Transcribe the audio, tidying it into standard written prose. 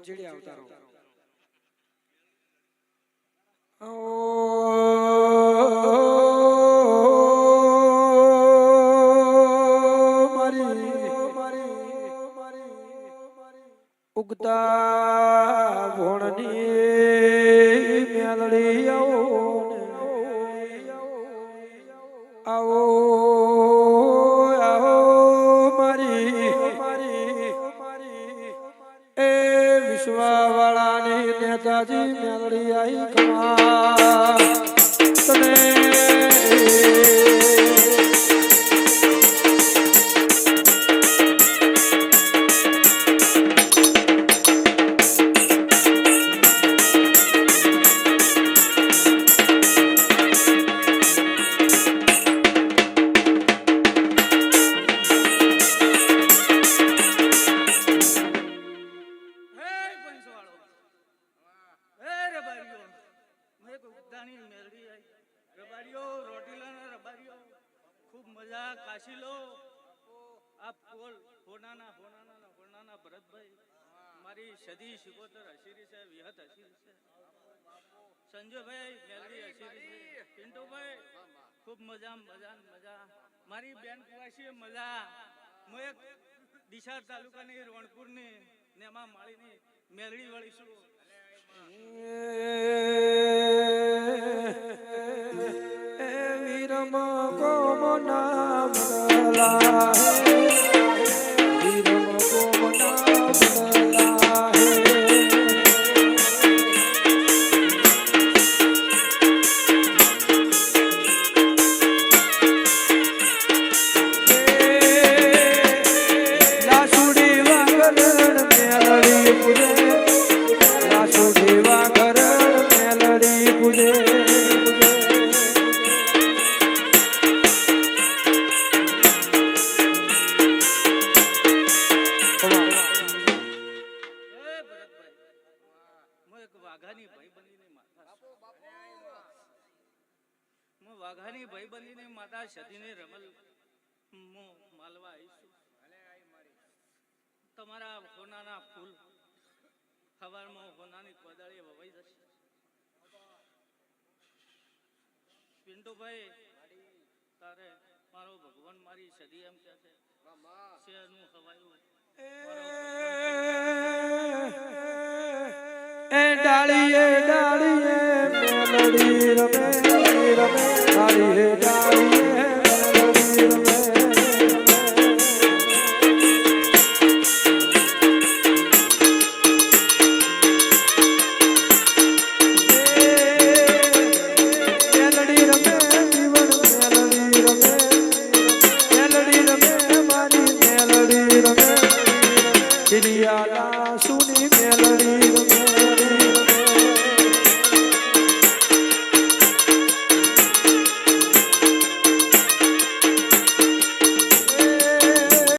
JD આવતા રહો. ઉગતા ભોણની મેલડી આવો આવો મારી એ વિશ્વવાળાની નેતાજી મેલડી આઈ કમા તને મારી સદી 77 હસીરી છે, વિહત હસીરી છે, સંજયભાઈ મેલડી હસીરી છે, પિન્ટુભાઈ ખૂબ મજા મારી બેન કુવાસી મજા. હું એક ડીસા તાલુકાની રોણપુરની નેમા માળીની મેલડી વાળી છું. વીરમા કોમના મલા વાઘાની ભાઈબંધીની માતા સદીને રમલ માલવા આવીશું. તમારા હોનાના ફૂલ સવારમાં હોનાની કોદાળી વવાઈ જશે. પિન્ટુભાઈ તારે મારો ભગવાન મારી સદી એમ કે છે શેરનું હવાયું એ ડાળીએ ડાળીએ મેલડી રમે રમે ડાળીએ ડાળીએ મેલડી રમે મેલડી રમે જીવન મેલડી રમે મેલડી રમે મારી મેલડી રમે દિલિયા